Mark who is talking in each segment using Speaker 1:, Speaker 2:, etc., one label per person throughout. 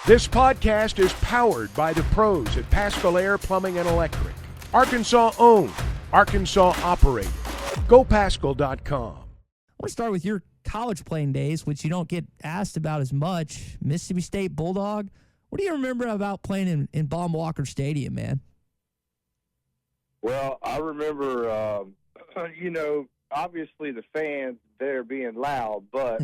Speaker 1: This podcast is powered by the pros at Paschal Air Plumbing and Electric. Arkansas owned, Arkansas operated. GoPaschal.com.
Speaker 2: I want to start with your college playing days, which you don't get asked about as much. Mississippi State Bulldog. What do you remember about playing in Baum-Walker Stadium, man?
Speaker 3: Well, I remember, obviously the fans there being loud, but,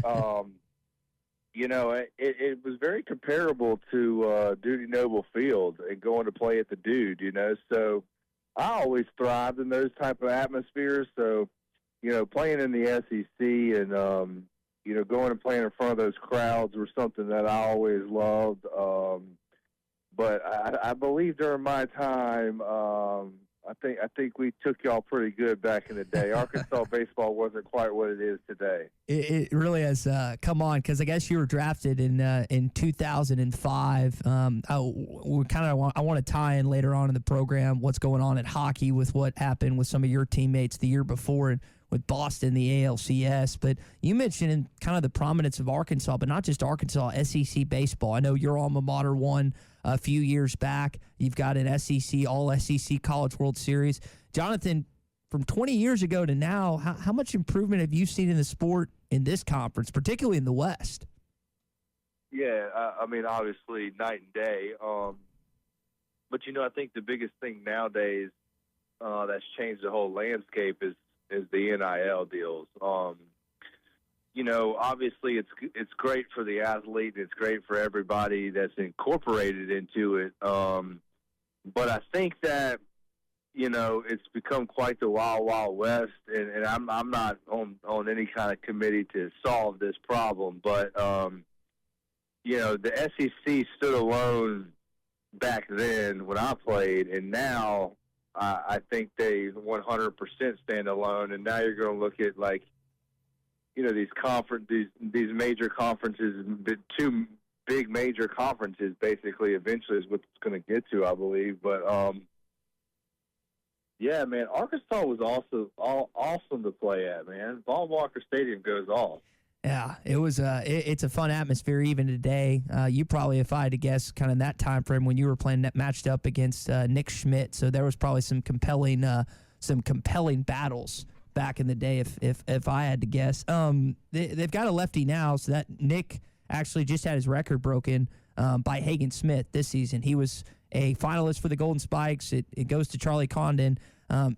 Speaker 3: it was very comparable to Dudy Noble Field and going to play at the Dude, So I always thrived in those type of atmospheres. So, playing in the SEC and, going and playing in front of those crowds were something that I always loved. But I believe during my time, I think we took y'all pretty good back in the day. Arkansas baseball wasn't quite what it is today.
Speaker 2: It really has come on, because I guess you were drafted in 2005. I want to tie in later on in the program what's going on at hockey with what happened with some of your teammates the year before and with Boston, the ALCS. But you mentioned kind of the prominence of Arkansas, but not just Arkansas, SEC baseball. I know your alma mater won a few years back. You've got an SEC, all-SEC College World Series. Jonathan, from 20 years ago to now, how much improvement have you seen in the sport in this conference, particularly in the West?
Speaker 3: Yeah, obviously night and day. But, I think the biggest thing nowadays that's changed the whole landscape is the NIL deals. Obviously it's great for the athlete. It's great for everybody that's incorporated into it. But I think that, it's become quite the wild, wild west. And I'm not on any kind of committee to solve this problem. But, the SEC stood alone back then when I played. And now I think they 100% stand alone. And now you're going to look at, these major conferences, two big major conferences, basically, eventually is what it's going to get to, I believe. But, yeah, man, Arkansas was also awesome to play at, man. Baum-Walker Stadium goes off.
Speaker 2: Yeah, it was. It's a fun atmosphere even today. You probably, if I had to guess, kind of that time frame when you were playing that matched up against Nick Schmidt. So there was probably some compelling battles back in the day, if I had to guess. They've got a lefty now, so that Nick actually just had his record broken by Hagen Smith this season. He was a finalist for the Golden Spikes. It goes to Charlie Condon.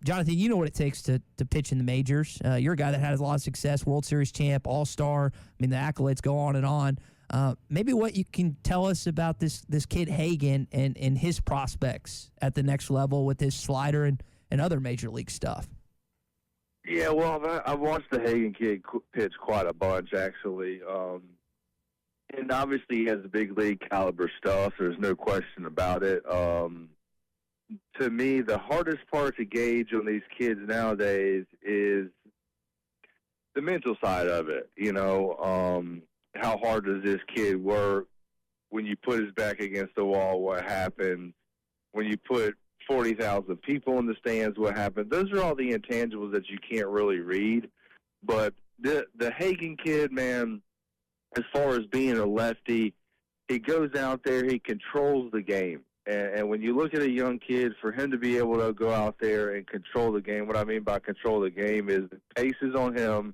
Speaker 2: Jonathan, you know what it takes to pitch in the majors. You're a guy that has a lot of success, World Series champ, All-Star. The accolades go on and on. Maybe what you can tell us about this kid Hagen and his prospects at the next level with his slider and other major league stuff.
Speaker 3: Yeah, well, I've watched the Hagen kid pitch quite a bunch, actually. And obviously he has the big league caliber stuff. There's no question about it. To me, the hardest part to gauge on these kids nowadays is the mental side of it. How hard does this kid work? When you put his back against the wall, what happens? When you put 40,000 people in the stands, what happened? Those are all the intangibles that you can't really read. But the Hagen kid, man, as far as being a lefty, he goes out there, he controls the game. And when you look at a young kid, for him to be able to go out there and control the game, what I mean by control the game is the pace is on him.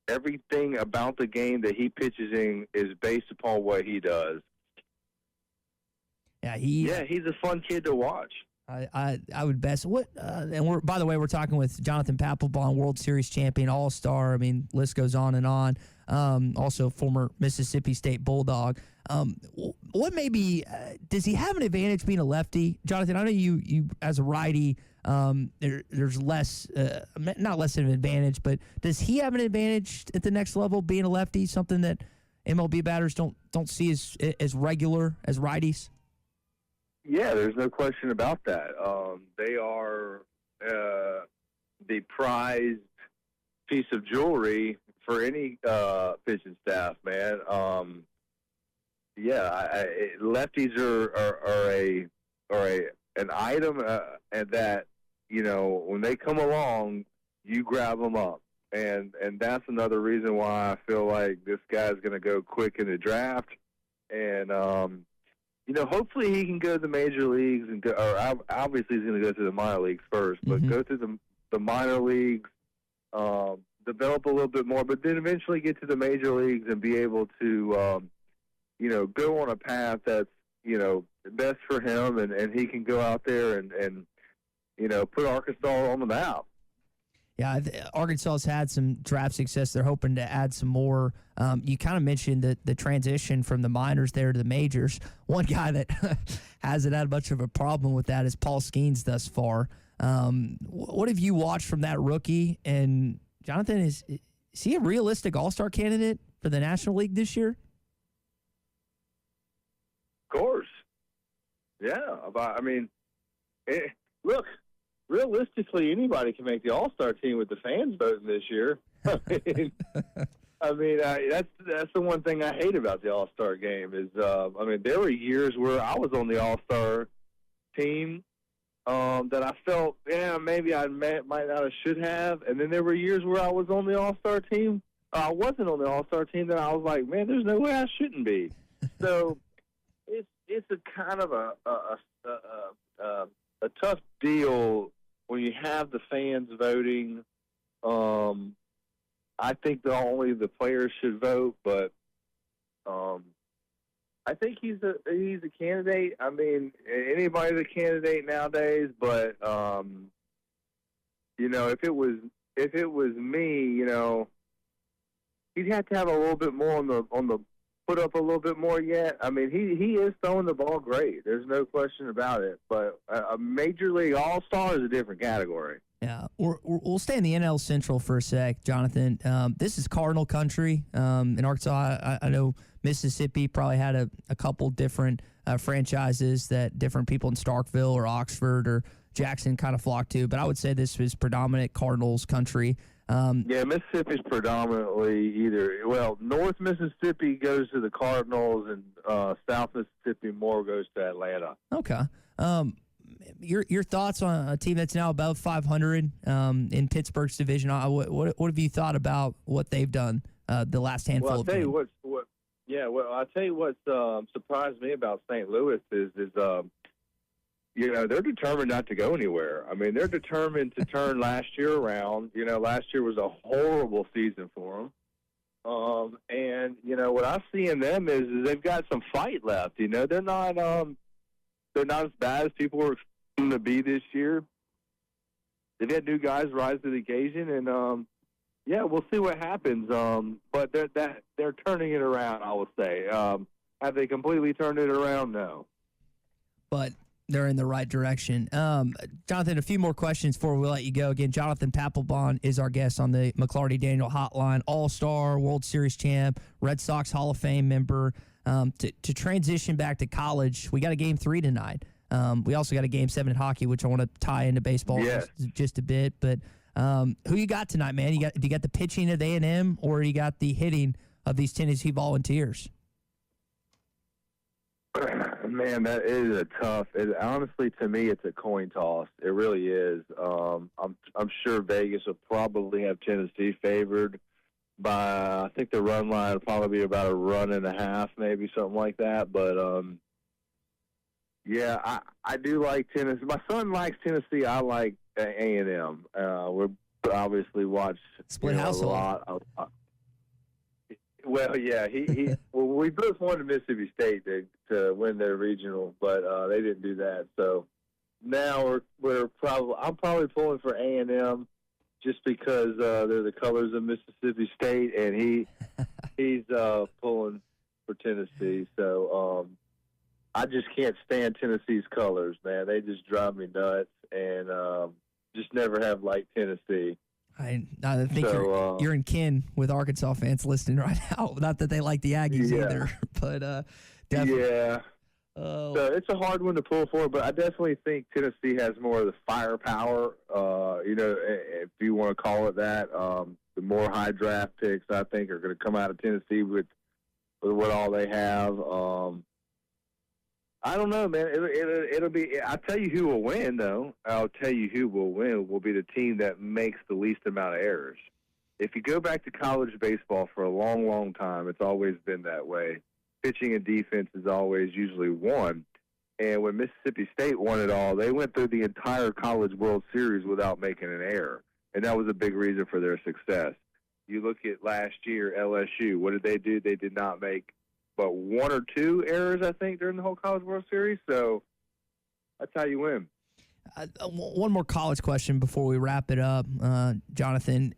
Speaker 3: Everything about the game that he pitches in is based upon what he does.
Speaker 2: Yeah,
Speaker 3: he's a fun kid to watch.
Speaker 2: I would best and by the way, we're talking with Jonathan Papelbon, World Series champion, All-Star. List goes on and on. Also former Mississippi State Bulldog. What maybe does he have an advantage being a lefty, Jonathan? I know you as a righty. There's less, not less of an advantage, but does he have an advantage at the next level being a lefty? Something that MLB batters don't see as regular as righties.
Speaker 3: Yeah, there's no question about that. They are the prized piece of jewelry for any pitching staff, man. Lefties are an item, and that when they come along, you grab them up, and that's another reason why I feel like this guy's going to go quick in the draft, and hopefully he can go to the major leagues and go. Or obviously, he's going to go to the minor leagues first, but go through the minor leagues, develop a little bit more, but then eventually get to the major leagues and be able to, go on a path that's best for him, and he can go out there and put Arkansas on the map.
Speaker 2: Yeah, Arkansas's had some draft success. They're hoping to add some more. You kind of mentioned the transition from the minors there to the majors. One guy that hasn't had much of a problem with that is Paul Skeens thus far. What have you watched from that rookie? And Jonathan, is he a realistic all-star candidate for the National League this year?
Speaker 3: Of course. Yeah. Look, realistically, anybody can make the All-Star team with the fans voting this year. That's the one thing I hate about the All-Star game is, there were years where I was on the All-Star team that I felt, maybe I might not have should have, and then there were years where I was on the All-Star team. I wasn't on the All-Star team that I was like, man, there's no way I shouldn't be. So it's a kind of a tough deal when you have the fans voting. I think that only the players should vote, but I think he's a candidate. I mean, anybody's a candidate nowadays. But if it was me, he'd have to have a little bit more on the put up a little bit more yet. I mean, he is throwing the ball great. There's no question about it. But a Major League All-Star is a different category.
Speaker 2: Yeah, we'll stay in the NL Central for a sec, Jonathan. This is Cardinal country in Arkansas. I know Mississippi probably had a couple different franchises that different people in Starkville or Oxford or Jackson kind of flocked to, but I would say this was predominant Cardinals country.
Speaker 3: Mississippi's predominantly North Mississippi goes to the Cardinals, and South Mississippi more goes to Atlanta.
Speaker 2: Okay. Your thoughts on a team that's now above 500 in Pittsburgh's division? What have you thought about what they've done the last handful of games?
Speaker 3: I'll tell you what surprised me about St. Louis is they're determined not to go anywhere. I mean, they're determined to turn last year around. Last year was a horrible season for them. And what I see in them is they've got some fight left. They're not as bad as people were expecting them to be this year. They've had new guys rise to the occasion, and we'll see what happens. But they're turning it around, I would say. Have they completely turned it around? No.
Speaker 2: But they're in the right direction. Jonathan, a few more questions before we let you go. Again, Jonathan Papelbon is our guest on the McLarty Daniel Hotline. All-Star, World Series champ, Red Sox Hall of Fame member. To transition back to college, we got a Game 3 tonight. We also got a Game 7 in hockey, which I want to tie into baseball just a bit. But who you got tonight, man? Do you got the pitching of A&M, or you got the hitting of these Tennessee Volunteers?
Speaker 3: Man, that is a tough. Honestly, to me, it's a coin toss. It really is. I'm sure Vegas will probably have Tennessee favored by, I think the run line will probably be about a run and a half, maybe something like that. But I do like Tennessee. My son likes Tennessee. I like A&M. We obviously watch
Speaker 2: split household
Speaker 3: a lot. We both wanted Mississippi State to win their regional, but they didn't do that. So now I'm probably pulling for A&M just because they're the colors of Mississippi State, and he's pulling for Tennessee. So I just can't stand Tennessee's colors, man. They just drive me nuts, and just never have liked Tennessee.
Speaker 2: I think you're in kin with Arkansas fans listening right now. Not that they like the Aggies either, but definitely.
Speaker 3: Yeah. So it's a hard one to pull for, but I definitely think Tennessee has more of the firepower, if you want to call it that. The more high draft picks, I think, are going to come out of Tennessee with what all they have. I don't know, man. It'll be. I'll tell you who will win, though. I'll tell you who will win will be the team that makes the least amount of errors. If you go back to college baseball for a long, long time, it's always been that way. pitching and defense is always usually one. And when Mississippi State won it all, they went through the entire College World Series without making an error. And that was a big reason for their success. You look at last year, LSU, what did they do? They did not make but one or two errors, I think, during the whole College World Series. So that's how you win.
Speaker 2: One more college question before we wrap it up, Jonathan.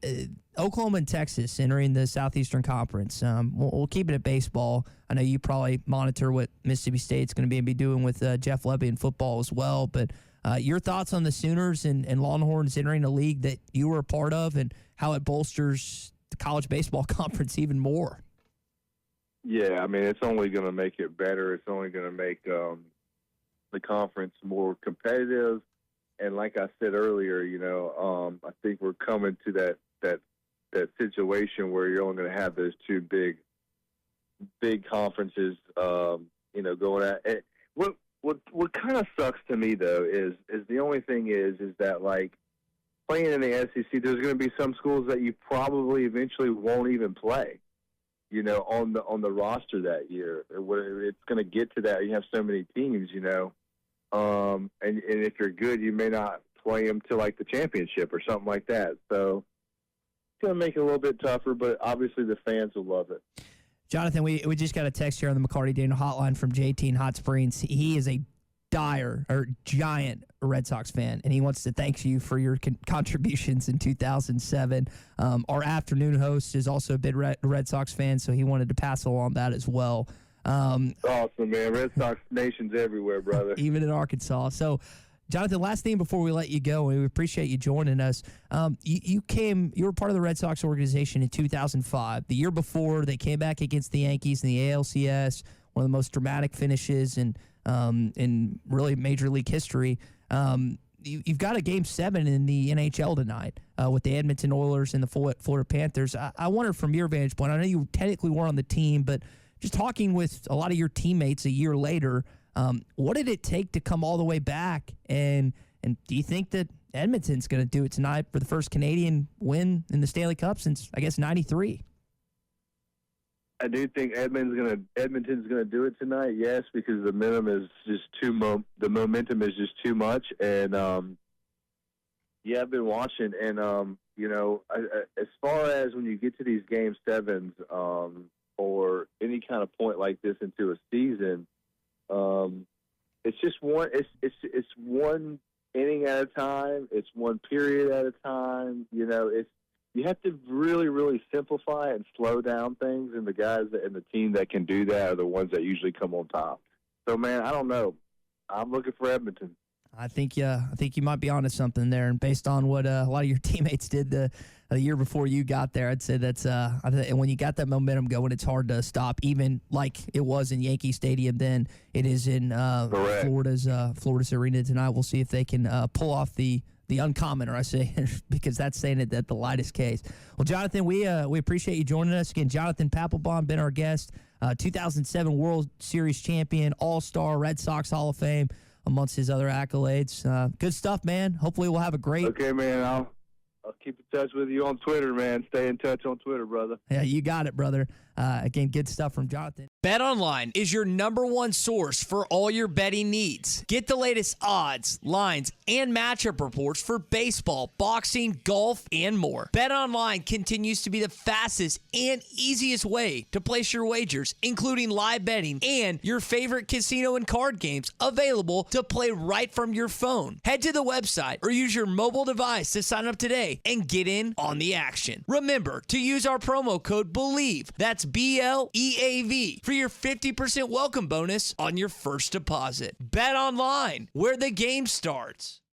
Speaker 2: Oklahoma and Texas entering the Southeastern Conference. We'll keep it at baseball. I know you probably monitor what Mississippi State's going to be doing with Jeff Lebby in football as well. But your thoughts on the Sooners and Longhorns entering a league that you were a part of and how it bolsters the college baseball conference even more?
Speaker 3: Yeah, I mean, it's only going to make it better. It's only going to make the conference more competitive. And like I said earlier, I think we're coming to that situation where you're only going to have those two big conferences, going at it. What kind of sucks to me though is the only thing is that, like, playing in the SEC, there's going to be some schools that you probably eventually won't even play, on the roster that year. It's going to get to that. You have so many teams, and if you're good, you may not play them to like the championship or something like that. So it's going to make it a little bit tougher, but obviously the fans will love it.
Speaker 2: Jonathan, we just got a text here on the McCarty Daniel hotline from JT in Hot Springs. He is a giant Red Sox fan, and he wants to thank you for your contributions in 2007. Our afternoon host is also a big Red Sox fan, so he wanted to pass along that as well.
Speaker 3: Awesome, man. Red Sox Nation's everywhere, brother.
Speaker 2: Even in Arkansas. So, Jonathan, last thing before we let you go, and we appreciate you joining us. You were part of the Red Sox organization in 2005. The year before, they came back against the Yankees in the ALCS, one of the most dramatic finishes in really Major League history. You've got a Game 7 in the NHL tonight with the Edmonton Oilers and the Florida Panthers. I wonder, from your vantage point, I know you technically weren't on the team, but just talking with a lot of your teammates a year later, what did it take to come all the way back? And do you think that Edmonton's going to do it tonight for the first Canadian win in the Stanley Cup since, I guess, '93?
Speaker 3: I do think Edmonton's gonna do it tonight. Yes, because the momentum is just the momentum is just too much. And yeah, I've been watching, and as far as when you get to these Game 7s, or any kind of point like this into a season, it's just one. It's one inning at a time. It's one period at a time. You have to really, really simplify and slow down things, and the guys and the team that can do that are the ones that usually come on top. So, man, I don't know. I'm looking for Edmonton.
Speaker 2: I think you might be onto something there, and based on what a lot of your teammates did the year before you got there, I'd say that's when you got that momentum going, it's hard to stop. Even like it was in Yankee Stadium, then it is in Florida's arena tonight. We'll see if they can pull off the uncommon, or I say, because that's saying it at the lightest case. Well, Jonathan, we appreciate you joining us again. Jonathan Papelbon, been our guest, 2007 World Series champion, All-Star, Red Sox Hall of Fame, amongst his other accolades. Good stuff, man. Hopefully we'll have a great...
Speaker 3: Okay, man. I'll keep in touch with you on Twitter, man. Stay in touch on Twitter, brother.
Speaker 2: Yeah, you got it, brother. Again, good stuff from Jonathan.
Speaker 4: BetOnline is your #1 source for all your betting needs. Get the latest odds, lines, and matchup reports for baseball, boxing, golf, and more. BetOnline continues to be the fastest and easiest way to place your wagers, including live betting and your favorite casino and card games available to play right from your phone. Head to the website or use your mobile device to sign up today and get in on the action. Remember to use our promo code BELIEVE. That's BLEAV for your 50% welcome bonus on your first deposit. Bet online, where the game starts.